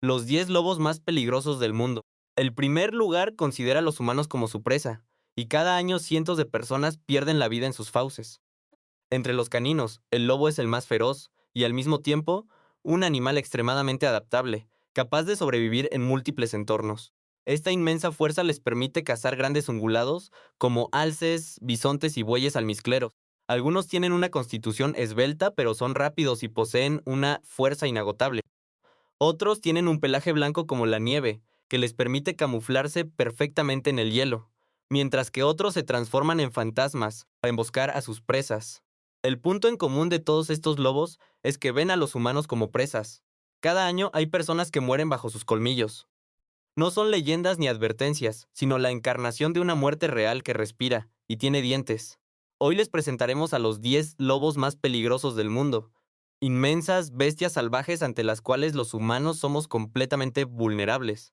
Los 10 lobos más peligrosos del mundo. El primer lugar considera a los humanos como su presa, y cada año cientos de personas pierden la vida en sus fauces. Entre los caninos, el lobo es el más feroz, y al mismo tiempo, un animal extremadamente adaptable, capaz de sobrevivir en múltiples entornos. Esta inmensa fuerza les permite cazar grandes ungulados como alces, bisontes y bueyes almizcleros. Algunos tienen una constitución esbelta, pero son rápidos y poseen una fuerza inagotable. Otros tienen un pelaje blanco como la nieve, que les permite camuflarse perfectamente en el hielo, mientras que otros se transforman en fantasmas para emboscar a sus presas. El punto en común de todos estos lobos es que ven a los humanos como presas. Cada año hay personas que mueren bajo sus colmillos. No son leyendas ni advertencias, sino la encarnación de una muerte real que respira y tiene dientes. Hoy les presentaremos a los 10 lobos más peligrosos del mundo, inmensas bestias salvajes ante las cuales los humanos somos completamente vulnerables.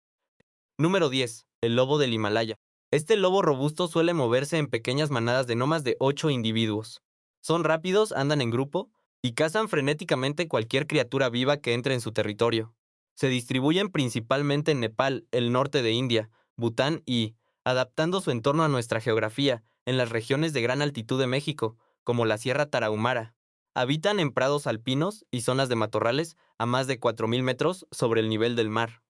Número 10. El lobo del Himalaya. Este lobo robusto suele moverse en pequeñas manadas de no más de 8 individuos. Son rápidos, andan en grupo y cazan frenéticamente cualquier criatura viva que entre en su territorio. Se distribuyen principalmente en Nepal, el norte de India, Bután y, adaptando su entorno a nuestra geografía, en las regiones de gran altitud de México, como la Sierra Tarahumara. Habitan en prados alpinos y zonas de matorrales a más de 4.000 metros sobre el nivel del mar.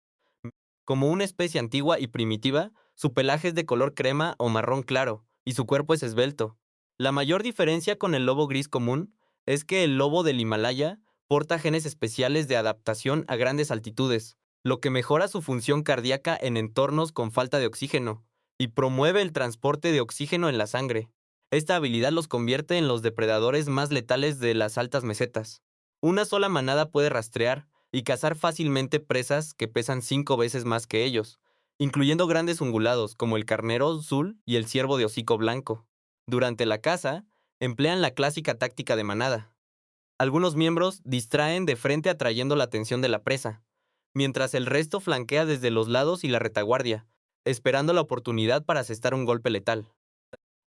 Como una especie antigua y primitiva, su pelaje es de color crema o marrón claro, y su cuerpo es esbelto. La mayor diferencia con el lobo gris común es que el lobo del Himalaya porta genes especiales de adaptación a grandes altitudes, lo que mejora su función cardíaca en entornos con falta de oxígeno, y promueve el transporte de oxígeno en la sangre. Esta habilidad los convierte en los depredadores más letales de las altas mesetas. Una sola manada puede rastrear y cazar fácilmente presas que pesan 5 veces más que ellos, incluyendo grandes ungulados como el carnero azul y el ciervo de hocico blanco. Durante la caza, emplean la clásica táctica de manada. Algunos miembros distraen de frente atrayendo la atención de la presa, mientras el resto flanquea desde los lados y la retaguardia, esperando la oportunidad para asestar un golpe letal.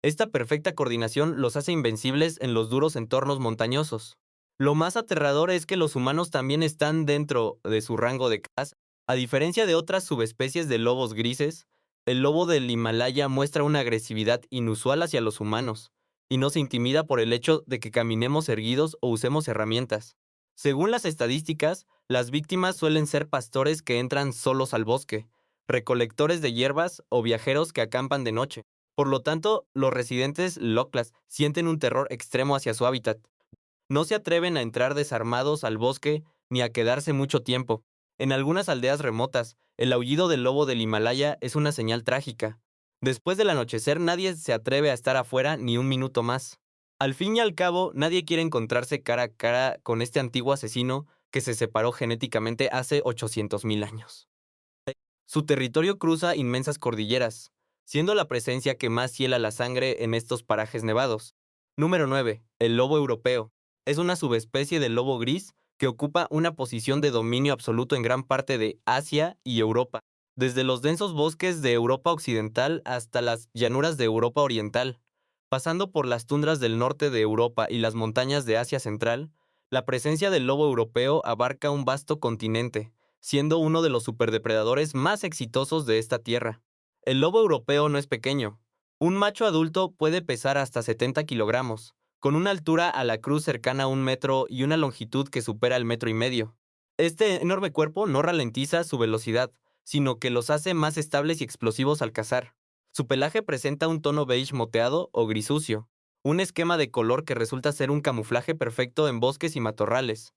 Esta perfecta coordinación los hace invencibles en los duros entornos montañosos. Lo más aterrador es que los humanos también están dentro de su rango de caza. A diferencia de otras subespecies de lobos grises, el lobo del Himalaya muestra una agresividad inusual hacia los humanos, y no se intimida por el hecho de que caminemos erguidos o usemos herramientas. Según las estadísticas, las víctimas suelen ser pastores que entran solos al bosque, recolectores de hierbas o viajeros que acampan de noche. Por lo tanto, los residentes Loklas sienten un terror extremo hacia su hábitat. No se atreven a entrar desarmados al bosque ni a quedarse mucho tiempo. En algunas aldeas remotas, el aullido del lobo del Himalaya es una señal trágica. Después del anochecer nadie se atreve a estar afuera ni un minuto más. Al fin y al cabo, nadie quiere encontrarse cara a cara con este antiguo asesino que se separó genéticamente hace 800.000 años. Su territorio cruza inmensas cordilleras, siendo la presencia que más hiela la sangre en estos parajes nevados. Número 9. El lobo europeo. Es una subespecie del lobo gris que ocupa una posición de dominio absoluto en gran parte de Asia y Europa, desde los densos bosques de Europa occidental hasta las llanuras de Europa oriental. Pasando por las tundras del norte de Europa y las montañas de Asia central, la presencia del lobo europeo abarca un vasto continente, siendo uno de los superdepredadores más exitosos de esta tierra. El lobo europeo no es pequeño. Un macho adulto puede pesar hasta 70 kilogramos, con una altura a la cruz cercana a 1 metro y una longitud que supera el 1,5 metros. Este enorme cuerpo no ralentiza su velocidad, sino que los hace más estables y explosivos al cazar. Su pelaje presenta un tono beige moteado o gris sucio, un esquema de color que resulta ser un camuflaje perfecto en bosques y matorrales.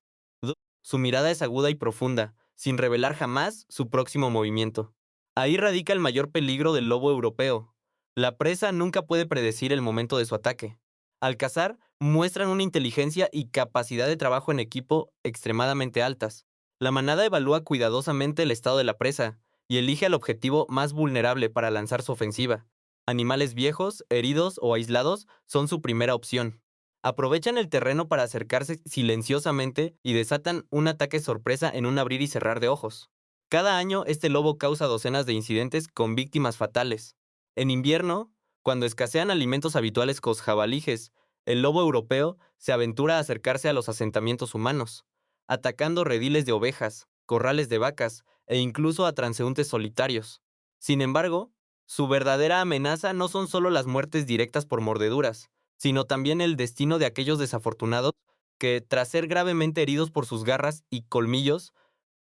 Su mirada es aguda y profunda, sin revelar jamás su próximo movimiento. Ahí radica el mayor peligro del lobo europeo. La presa nunca puede predecir el momento de su ataque. Al cazar, muestran una inteligencia y capacidad de trabajo en equipo extremadamente altas. La manada evalúa cuidadosamente el estado de la presa y elige al objetivo más vulnerable para lanzar su ofensiva. Animales viejos, heridos o aislados son su primera opción. Aprovechan el terreno para acercarse silenciosamente y desatan un ataque sorpresa en un abrir y cerrar de ojos. Cada año este lobo causa docenas de incidentes con víctimas fatales. En invierno, cuando escasean alimentos habituales con jabalíes, el lobo europeo se aventura a acercarse a los asentamientos humanos, atacando rediles de ovejas, corrales de vacas e incluso a transeúntes solitarios. Sin embargo, su verdadera amenaza no son solo las muertes directas por mordeduras, sino también el destino de aquellos desafortunados que, tras ser gravemente heridos por sus garras y colmillos,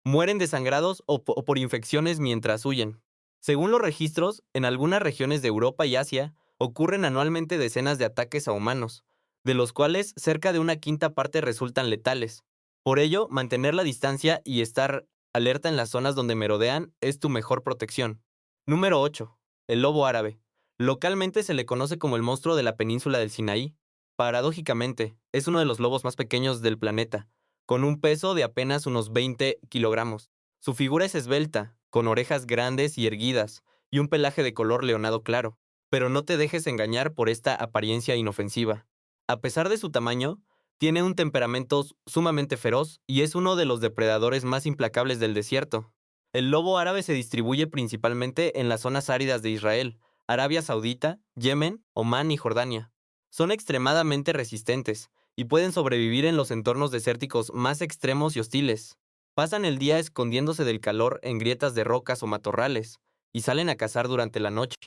mueren desangrados o por infecciones mientras huyen. Según los registros, en algunas regiones de Europa y Asia ocurren anualmente decenas de ataques a humanos, de los cuales cerca de una quinta parte resultan letales. Por ello, mantener la distancia y estar alerta en las zonas donde merodean es tu mejor protección. Número 8. El lobo árabe. Localmente se le conoce como el monstruo de la península del Sinaí. Paradójicamente, es uno de los lobos más pequeños del planeta, con un peso de apenas unos 20 kilogramos. Su figura es esbelta, con orejas grandes y erguidas, y un pelaje de color leonado claro. Pero no te dejes engañar por esta apariencia inofensiva. A pesar de su tamaño, tiene un temperamento sumamente feroz y es uno de los depredadores más implacables del desierto. El lobo árabe se distribuye principalmente en las zonas áridas de Israel, Arabia Saudita, Yemen, Omán y Jordania. Son extremadamente resistentes y pueden sobrevivir en los entornos desérticos más extremos y hostiles. Pasan el día escondiéndose del calor en grietas de rocas o matorrales, y salen a cazar durante la noche.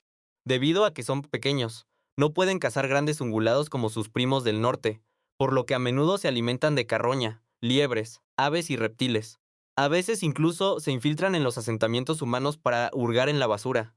Debido a que son pequeños, no pueden cazar grandes ungulados como sus primos del norte, por lo que a menudo se alimentan de carroña, liebres, aves y reptiles. A veces incluso se infiltran en los asentamientos humanos para hurgar en la basura.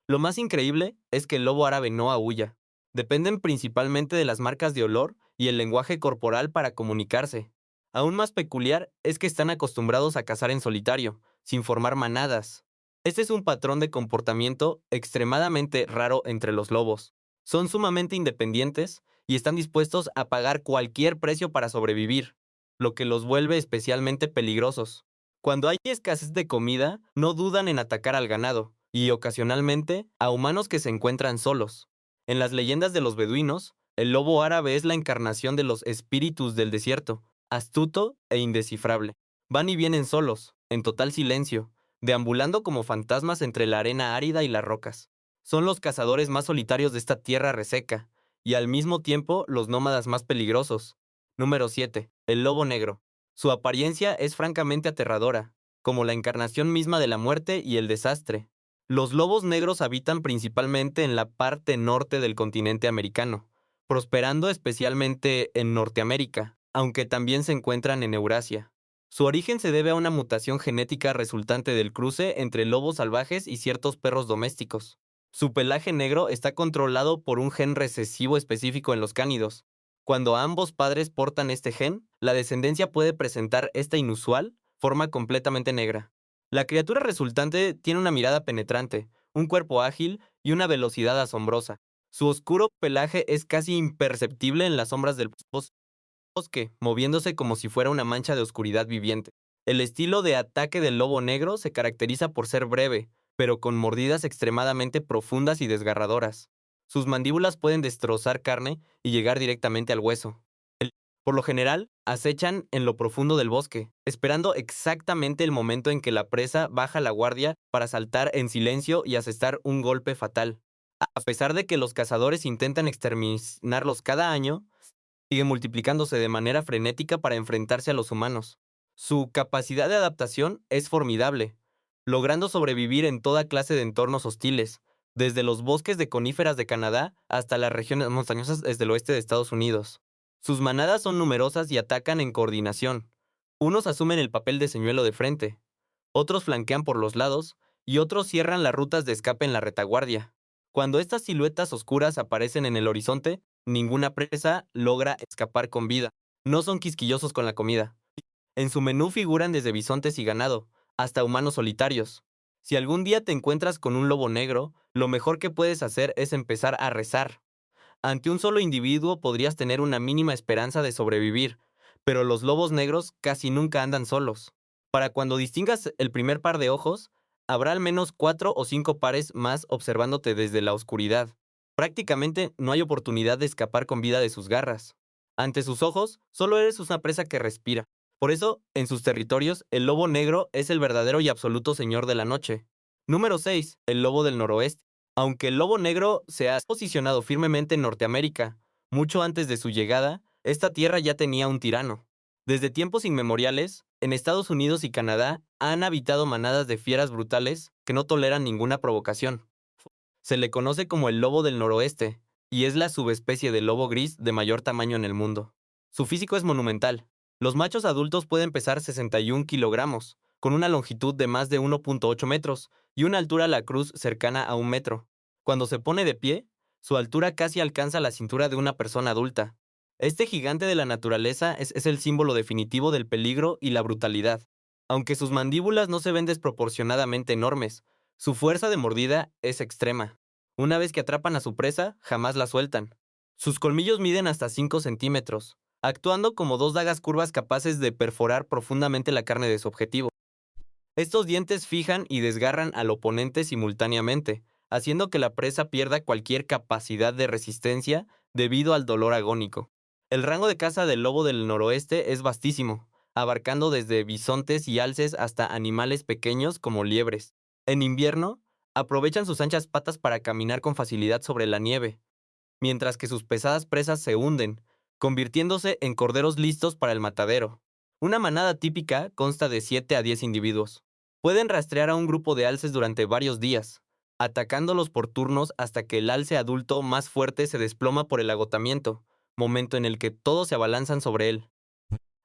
Lo más increíble es que el lobo árabe no aúlla. Dependen principalmente de las marcas de olor y el lenguaje corporal para comunicarse. Aún más peculiar es que están acostumbrados a cazar en solitario, sin formar manadas. Este es un patrón de comportamiento extremadamente raro entre los lobos. Son sumamente independientes y están dispuestos a pagar cualquier precio para sobrevivir, lo que los vuelve especialmente peligrosos. Cuando hay escasez de comida, no dudan en atacar al ganado, y ocasionalmente a humanos que se encuentran solos. En las leyendas de los beduinos, el lobo árabe es la encarnación de los espíritus del desierto, astuto e indescifrable. Van y vienen solos, en total silencio, deambulando como fantasmas entre la arena árida y las rocas. Son los cazadores más solitarios de esta tierra reseca, y al mismo tiempo los nómadas más peligrosos. Número 7. El lobo negro. Su apariencia es francamente aterradora, como la encarnación misma de la muerte y el desastre. Los lobos negros habitan principalmente en la parte norte del continente americano, prosperando especialmente en Norteamérica, aunque también se encuentran en Eurasia. Su origen se debe a una mutación genética resultante del cruce entre lobos salvajes y ciertos perros domésticos. Su pelaje negro está controlado por un gen recesivo específico en los cánidos. Cuando ambos padres portan este gen, la descendencia puede presentar esta inusual forma completamente negra. La criatura resultante tiene una mirada penetrante, un cuerpo ágil y una velocidad asombrosa. Su oscuro pelaje es casi imperceptible en las sombras del bosque, moviéndose como si fuera una mancha de oscuridad viviente. El estilo de ataque del lobo negro se caracteriza por ser breve, pero con mordidas extremadamente profundas y desgarradoras. Sus mandíbulas pueden destrozar carne y llegar directamente al hueso. Por lo general, acechan en lo profundo del bosque, esperando exactamente el momento en que la presa baja la guardia para saltar en silencio y asestar un golpe fatal. A pesar de que los cazadores intentan exterminarlos cada año, siguen multiplicándose de manera frenética para enfrentarse a los humanos. Su capacidad de adaptación es formidable, logrando sobrevivir en toda clase de entornos hostiles, desde los bosques de coníferas de Canadá hasta las regiones montañosas desde el oeste de Estados Unidos. Sus manadas son numerosas y atacan en coordinación. Unos asumen el papel de señuelo de frente, otros flanquean por los lados y otros cierran las rutas de escape en la retaguardia. Cuando estas siluetas oscuras aparecen en el horizonte, ninguna presa logra escapar con vida. No son quisquillosos con la comida. En su menú figuran desde bisontes y ganado, hasta humanos solitarios. Si algún día te encuentras con un lobo negro, lo mejor que puedes hacer es empezar a rezar. Ante un solo individuo podrías tener una mínima esperanza de sobrevivir, pero los lobos negros casi nunca andan solos. Para cuando distingas el primer par de ojos, habrá al menos 4 o 5 pares más observándote desde la oscuridad. Prácticamente no hay oportunidad de escapar con vida de sus garras. Ante sus ojos, solo eres una presa que respira. Por eso, en sus territorios, el lobo negro es el verdadero y absoluto señor de la noche. Número 6. El lobo del noroeste. Aunque el lobo negro se ha posicionado firmemente en Norteamérica, mucho antes de su llegada, esta tierra ya tenía un tirano. Desde tiempos inmemoriales, En Estados Unidos y Canadá han habitado manadas de fieras brutales que no toleran ninguna provocación. Se le conoce como el lobo del noroeste, y es la subespecie del lobo gris de mayor tamaño en el mundo. Su físico es monumental. Los machos adultos pueden pesar 61 kilogramos, con una longitud de más de 1.8 metros y una altura a la cruz cercana a 1 metro. Cuando se pone de pie, su altura casi alcanza la cintura de una persona adulta. Este gigante de la naturaleza es el símbolo definitivo del peligro y la brutalidad. Aunque sus mandíbulas no se ven desproporcionadamente enormes, su fuerza de mordida es extrema. Una vez que atrapan a su presa, jamás la sueltan. Sus colmillos miden hasta 5 centímetros, actuando como dos dagas curvas capaces de perforar profundamente la carne de su objetivo. Estos dientes fijan y desgarran al oponente simultáneamente, haciendo que la presa pierda cualquier capacidad de resistencia debido al dolor agónico. El rango de caza del lobo del noroeste es vastísimo, abarcando desde bisontes y alces hasta animales pequeños como liebres. En invierno, aprovechan sus anchas patas para caminar con facilidad sobre la nieve, mientras que sus pesadas presas se hunden, convirtiéndose en corderos listos para el matadero. Una manada típica consta de 7 a 10 individuos. Pueden rastrear a un grupo de alces durante varios días, atacándolos por turnos hasta que el alce adulto más fuerte se desploma por el agotamiento, momento en el que todos se abalanzan sobre él.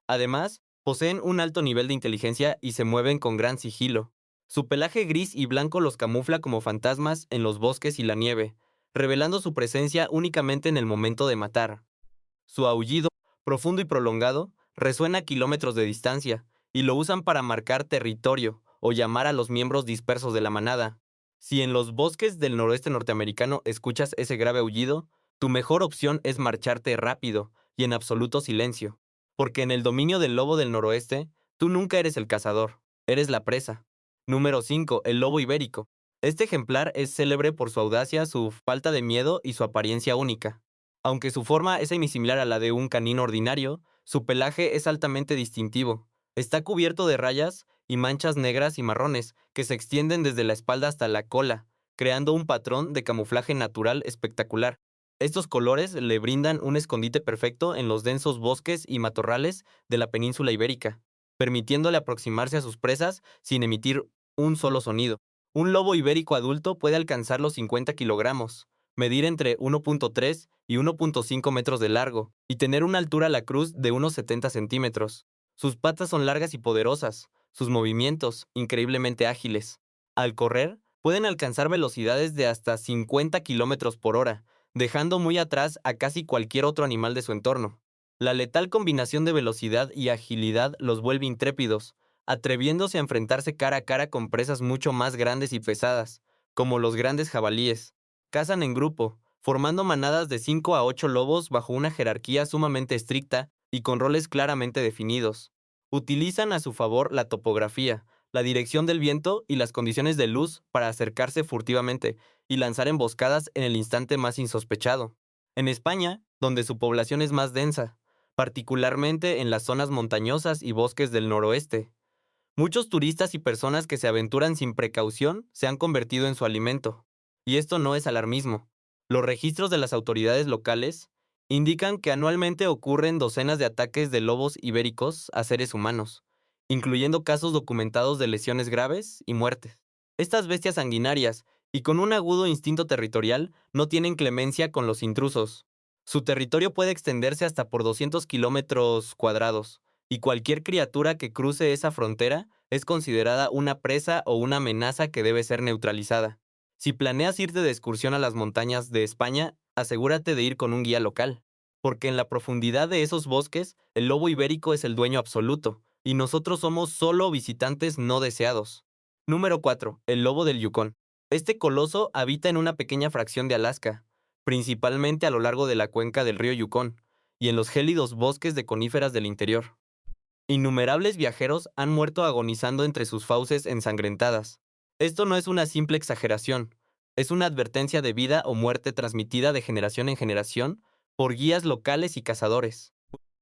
Además, poseen un alto nivel de inteligencia y se mueven con gran sigilo. Su pelaje gris y blanco los camufla como fantasmas en los bosques y la nieve, revelando su presencia únicamente en el momento de matar. Su aullido, profundo y prolongado, resuena a kilómetros de distancia, y lo usan para marcar territorio o llamar a los miembros dispersos de la manada. Si en los bosques del noroeste norteamericano escuchas ese grave aullido, tu mejor opción es marcharte rápido y en absoluto silencio, porque en el dominio del lobo del noroeste, tú nunca eres el cazador, eres la presa. Número 5. El lobo ibérico. Este ejemplar es célebre por su audacia, su falta de miedo y su apariencia única. Aunque su forma es similar a la de un canino ordinario, su pelaje es altamente distintivo. Está cubierto de rayas y manchas negras y marrones que se extienden desde la espalda hasta la cola, creando un patrón de camuflaje natural espectacular. Estos colores le brindan un escondite perfecto en los densos bosques y matorrales de la península ibérica, permitiéndole aproximarse a sus presas sin emitir un solo sonido. Un lobo ibérico adulto puede alcanzar los 50 kilogramos, medir entre 1.3 y 1.5 metros de largo, y tener una altura a la cruz de unos 70 centímetros. Sus patas son largas y poderosas, sus movimientos increíblemente ágiles. Al correr, pueden alcanzar velocidades de hasta 50 kilómetros por hora, dejando muy atrás a casi cualquier otro animal de su entorno. La letal combinación de velocidad y agilidad los vuelve intrépidos, atreviéndose a enfrentarse cara a cara con presas mucho más grandes y pesadas, como los grandes jabalíes. Cazan en grupo, formando manadas de 5 a 8 lobos bajo una jerarquía sumamente estricta y con roles claramente definidos. Utilizan a su favor la topografía, la dirección del viento y las condiciones de luz para acercarse furtivamente y lanzar emboscadas en el instante más insospechado. En España, donde su población es más densa, particularmente en las zonas montañosas y bosques del noroeste, muchos turistas y personas que se aventuran sin precaución se han convertido en su alimento. Y esto no es alarmismo. Los registros de las autoridades locales indican que anualmente ocurren docenas de ataques de lobos ibéricos a seres humanos, incluyendo casos documentados de lesiones graves y muertes. Estas bestias sanguinarias, y con un agudo instinto territorial, no tienen clemencia con los intrusos. Su territorio puede extenderse hasta por 200 kilómetros cuadrados, y cualquier criatura que cruce esa frontera es considerada una presa o una amenaza que debe ser neutralizada. Si planeas irte de excursión a las montañas de España, asegúrate de ir con un guía local, porque en la profundidad de esos bosques, el lobo ibérico es el dueño absoluto, y nosotros somos solo visitantes no deseados. Número 4. El lobo del Yukón. Este coloso habita en una pequeña fracción de Alaska, principalmente a lo largo de la cuenca del río Yukón, y en los gélidos bosques de coníferas del interior. Innumerables viajeros han muerto agonizando entre sus fauces ensangrentadas. Esto no es una simple exageración, es una advertencia de vida o muerte transmitida de generación en generación por guías locales y cazadores.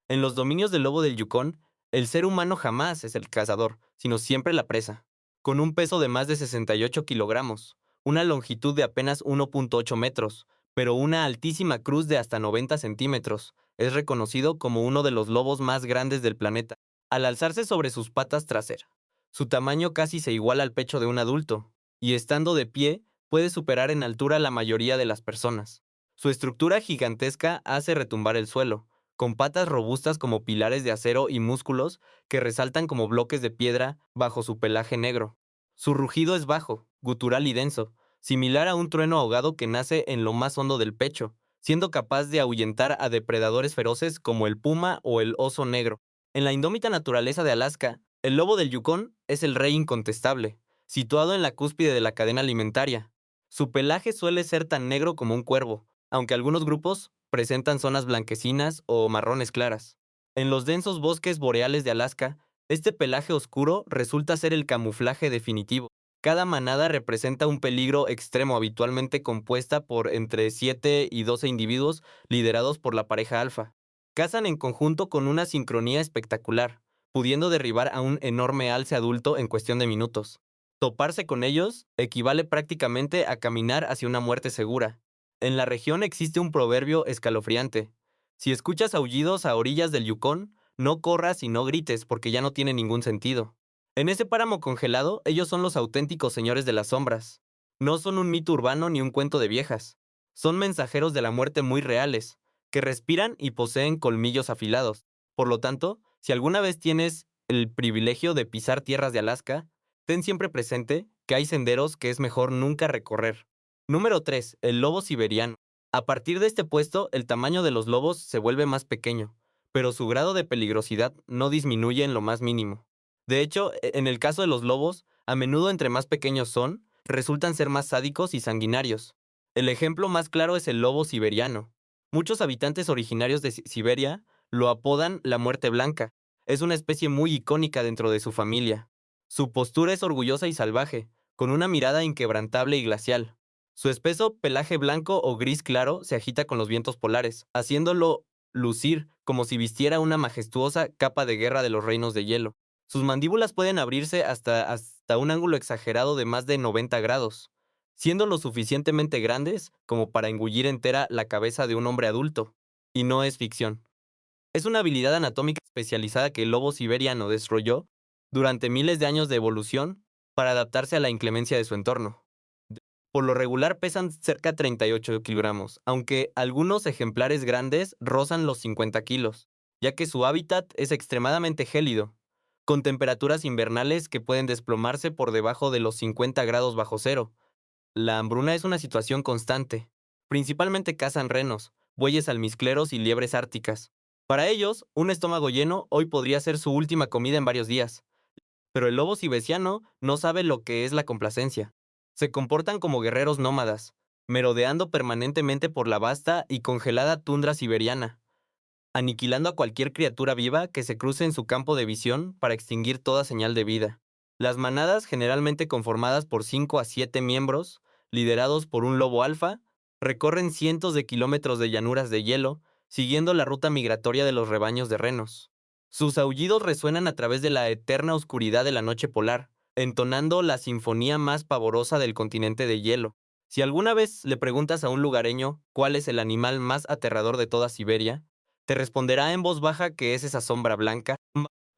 En los dominios del lobo del Yukón, el ser humano jamás es el cazador, sino siempre la presa. Con un peso de más de 68 kilogramos, una longitud de apenas 1.8 metros, pero una altísima cruz de hasta 90 centímetros, es reconocido como uno de los lobos más grandes del planeta. Al alzarse sobre sus patas traseras, su tamaño casi se iguala al pecho de un adulto, y estando de pie, puede superar en altura la mayoría de las personas. Su estructura gigantesca hace retumbar el suelo, con patas robustas como pilares de acero y músculos que resaltan como bloques de piedra bajo su pelaje negro. Su rugido es bajo, gutural y denso, similar a un trueno ahogado que nace en lo más hondo del pecho, siendo capaz de ahuyentar a depredadores feroces como el puma o el oso negro. En la indómita naturaleza de Alaska, el lobo del Yukón es el rey incontestable, situado en la cúspide de la cadena alimentaria. Su pelaje suele ser tan negro como un cuervo, aunque algunos grupos presentan zonas blanquecinas o marrones claras. En los densos bosques boreales de Alaska, este pelaje oscuro resulta ser el camuflaje definitivo. Cada manada representa un peligro extremo habitualmente compuesta por entre 7 y 12 individuos liderados por la pareja alfa. Cazan en conjunto con una sincronía espectacular, pudiendo derribar a un enorme alce adulto en cuestión de minutos. Toparse con ellos equivale prácticamente a caminar hacia una muerte segura. En la región existe un proverbio escalofriante. Si escuchas aullidos a orillas del Yukón, no corras y no grites porque ya no tiene ningún sentido. En ese páramo congelado, ellos son los auténticos señores de las sombras. No son un mito urbano ni un cuento de viejas. Son mensajeros de la muerte muy reales, que respiran y poseen colmillos afilados. Por lo tanto, si alguna vez tienes el privilegio de pisar tierras de Alaska, ten siempre presente que hay senderos que es mejor nunca recorrer. Número 3. El lobo siberiano. A partir de este puesto, el tamaño de los lobos se vuelve más pequeño, pero su grado de peligrosidad no disminuye en lo más mínimo. De hecho, en el caso de los lobos, a menudo entre más pequeños son, resultan ser más sádicos y sanguinarios. El ejemplo más claro es el lobo siberiano. Muchos habitantes originarios de Siberia lo apodan la muerte blanca. Es una especie muy icónica dentro de su familia. Su postura es orgullosa y salvaje, con una mirada inquebrantable y glacial. Su espeso pelaje blanco o gris claro se agita con los vientos polares, haciéndolo lucir como si vistiera una majestuosa capa de guerra de los reinos de hielo. Sus mandíbulas pueden abrirse hasta un ángulo exagerado de más de 90 grados, siendo lo suficientemente grandes como para engullir entera la cabeza de un hombre adulto. Y no es ficción. Es una habilidad anatómica especializada que el lobo siberiano desarrolló durante miles de años de evolución para adaptarse a la inclemencia de su entorno. Por lo regular pesan cerca de 38 kilogramos, aunque algunos ejemplares grandes rozan los 50 kilos, ya que su hábitat es extremadamente gélido, con temperaturas invernales que pueden desplomarse por debajo de los 50 grados bajo cero. La hambruna es una situación constante. Principalmente cazan renos, bueyes almizcleros y liebres árticas. Para ellos, un estómago lleno hoy podría ser su última comida en varios días. Pero el lobo siberiano no sabe lo que es la complacencia. Se comportan como guerreros nómadas, merodeando permanentemente por la vasta y congelada tundra siberiana, aniquilando a cualquier criatura viva que se cruce en su campo de visión para extinguir toda señal de vida. Las manadas, generalmente conformadas por 5 a 7 miembros, liderados por un lobo alfa, recorren cientos de kilómetros de llanuras de hielo, siguiendo la ruta migratoria de los rebaños de renos. Sus aullidos resuenan a través de la eterna oscuridad de la noche polar, entonando la sinfonía más pavorosa del continente de hielo. Si alguna vez le preguntas a un lugareño cuál es el animal más aterrador de toda Siberia, te responderá en voz baja que es esa sombra blanca,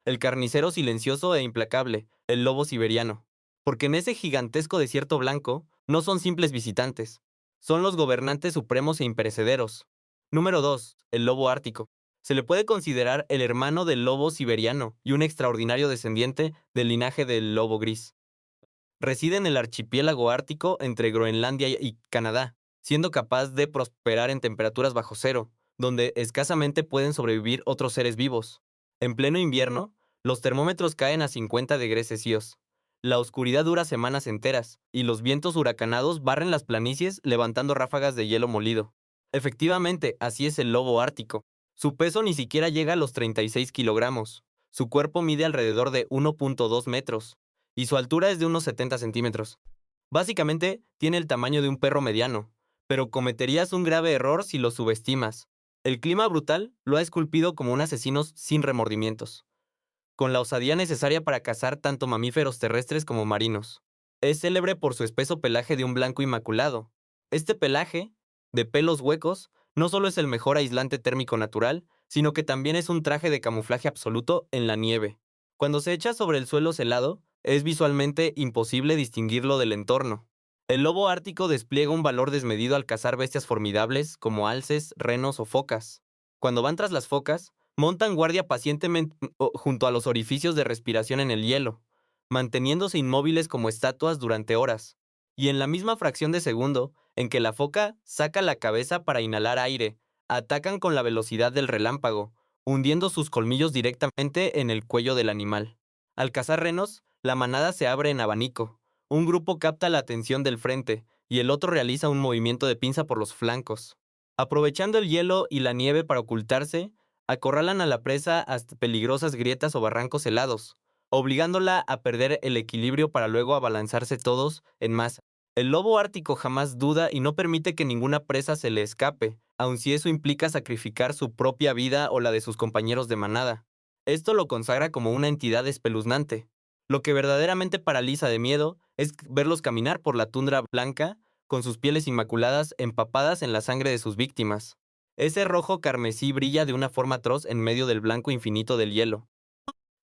el carnicero silencioso e implacable, el lobo siberiano. Porque en ese gigantesco desierto blanco no son simples visitantes, son los gobernantes supremos e imperecederos. Número 2. El lobo ártico. Se le puede considerar el hermano del lobo siberiano y un extraordinario descendiente del linaje del lobo gris. Reside en el archipiélago ártico entre Groenlandia y Canadá, siendo capaz de prosperar en temperaturas bajo cero, donde escasamente pueden sobrevivir otros seres vivos. En pleno invierno, los termómetros caen a 50 degrees Celsius. La oscuridad dura semanas enteras, y los vientos huracanados barren las planicies levantando ráfagas de hielo molido. Efectivamente, así es el lobo ártico. Su peso ni siquiera llega a los 36 kilogramos. Su cuerpo mide alrededor de 1.2 metros, y su altura es de unos 70 centímetros. Básicamente, tiene el tamaño de un perro mediano, pero cometerías un grave error si lo subestimas. El clima brutal lo ha esculpido como un asesino sin remordimientos, con la osadía necesaria para cazar tanto mamíferos terrestres como marinos. Es célebre por su espeso pelaje de un blanco inmaculado. Este pelaje, de pelos huecos, no solo es el mejor aislante térmico natural, sino que también es un traje de camuflaje absoluto en la nieve. Cuando se echa sobre el suelo celado, es visualmente imposible distinguirlo del entorno. El lobo ártico despliega un valor desmedido al cazar bestias formidables como alces, renos o focas. Cuando van tras las focas, montan guardia pacientemente junto a los orificios de respiración en el hielo, manteniéndose inmóviles como estatuas durante horas. Y en la misma fracción de segundo en que la foca saca la cabeza para inhalar aire, atacan con la velocidad del relámpago, hundiendo sus colmillos directamente en el cuello del animal. Al cazar renos, la manada se abre en abanico. Un grupo capta la atención del frente y el otro realiza un movimiento de pinza por los flancos. Aprovechando el hielo y la nieve para ocultarse, acorralan a la presa hasta peligrosas grietas o barrancos helados, obligándola a perder el equilibrio para luego abalanzarse todos en masa. El lobo ártico jamás duda y no permite que ninguna presa se le escape, aun si eso implica sacrificar su propia vida o la de sus compañeros de manada. Esto lo consagra como una entidad espeluznante. Lo que verdaderamente paraliza de miedo es verlos caminar por la tundra blanca con sus pieles inmaculadas empapadas en la sangre de sus víctimas. Ese rojo carmesí brilla de una forma atroz en medio del blanco infinito del hielo.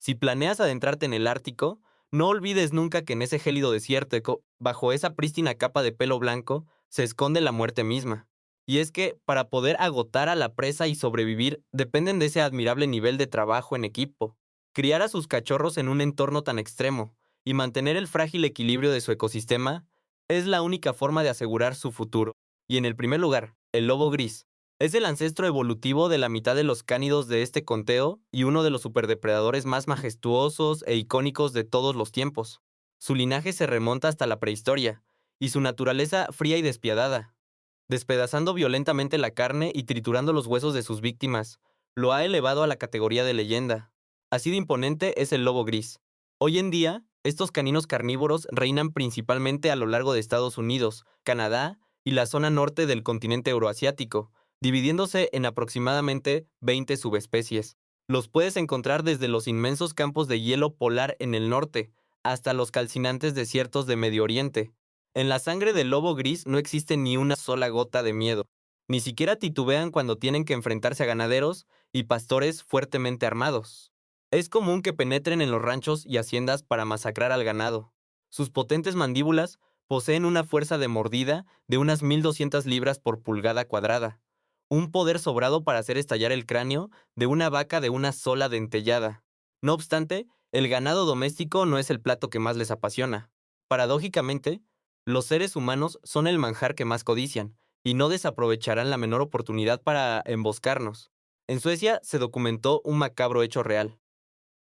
Si planeas adentrarte en el Ártico, no olvides nunca que en ese gélido desierto, bajo esa prístina capa de pelo blanco, se esconde la muerte misma. Y es que, para poder agotar a la presa y sobrevivir, dependen de ese admirable nivel de trabajo en equipo. Criar a sus cachorros en un entorno tan extremo y mantener el frágil equilibrio de su ecosistema es la única forma de asegurar su futuro. Y en el primer lugar, el lobo gris. Es el ancestro evolutivo de la mitad de los cánidos de este conteo y uno de los superdepredadores más majestuosos e icónicos de todos los tiempos. Su linaje se remonta hasta la prehistoria, y su naturaleza fría y despiadada, despedazando violentamente la carne y triturando los huesos de sus víctimas, lo ha elevado a la categoría de leyenda. Así de imponente es el lobo gris. Hoy en día, estos caninos carnívoros reinan principalmente a lo largo de Estados Unidos, Canadá y la zona norte del continente euroasiático, dividiéndose en aproximadamente 20 subespecies. Los puedes encontrar desde los inmensos campos de hielo polar en el norte hasta los calcinantes desiertos de Medio Oriente. En la sangre del lobo gris no existe ni una sola gota de miedo. Ni siquiera titubean cuando tienen que enfrentarse a ganaderos y pastores fuertemente armados. Es común que penetren en los ranchos y haciendas para masacrar al ganado. Sus potentes mandíbulas poseen una fuerza de mordida de unas 1200 libras por pulgada cuadrada, un poder sobrado para hacer estallar el cráneo de una vaca de una sola dentellada. No obstante, el ganado doméstico no es el plato que más les apasiona. Paradójicamente, los seres humanos son el manjar que más codician, y no desaprovecharán la menor oportunidad para emboscarnos. En Suecia se documentó un macabro hecho real.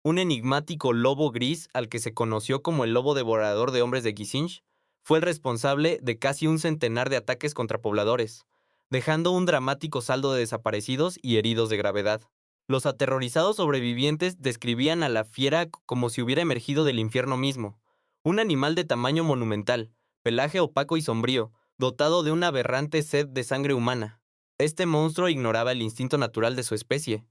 Un enigmático lobo gris al que se conoció como el lobo devorador de hombres de Gisinch fue el responsable de casi un centenar de ataques contra pobladores, dejando un dramático saldo de desaparecidos y heridos de gravedad. Los aterrorizados sobrevivientes describían a la fiera como si hubiera emergido del infierno mismo, un animal de tamaño monumental, pelaje opaco y sombrío, dotado de una aberrante sed de sangre humana. Este monstruo ignoraba el instinto natural de su especie.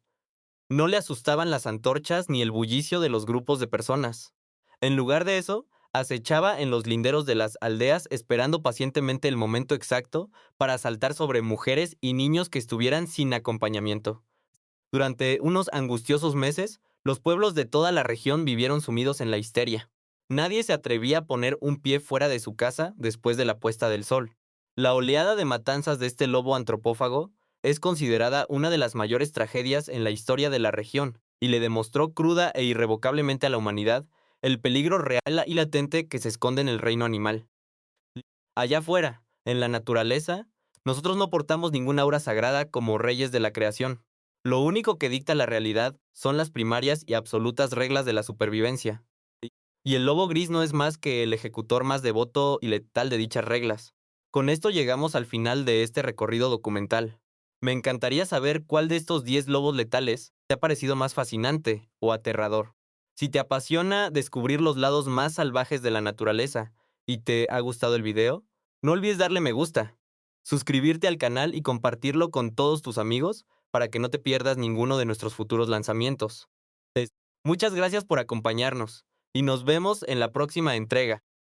No le asustaban las antorchas ni el bullicio de los grupos de personas. En lugar de eso, acechaba en los linderos de las aldeas esperando pacientemente el momento exacto para saltar sobre mujeres y niños que estuvieran sin acompañamiento. Durante unos angustiosos meses, los pueblos de toda la región vivieron sumidos en la histeria. Nadie se atrevía a poner un pie fuera de su casa después de la puesta del sol. La oleada de matanzas de este lobo antropófago es considerada una de las mayores tragedias en la historia de la región y le demostró cruda e irrevocablemente a la humanidad el peligro real y latente que se esconde en el reino animal. Allá afuera, en la naturaleza, nosotros no portamos ninguna aura sagrada como reyes de la creación. Lo único que dicta la realidad son las primarias y absolutas reglas de la supervivencia. Y el lobo gris no es más que el ejecutor más devoto y letal de dichas reglas. Con esto llegamos al final de este recorrido documental. Me encantaría saber cuál de estos 10 lobos letales te ha parecido más fascinante o aterrador. Si te apasiona descubrir los lados más salvajes de la naturaleza y te ha gustado el video, no olvides darle me gusta, suscribirte al canal y compartirlo con todos tus amigos para que no te pierdas ninguno de nuestros futuros lanzamientos. Muchas gracias por acompañarnos y nos vemos en la próxima entrega.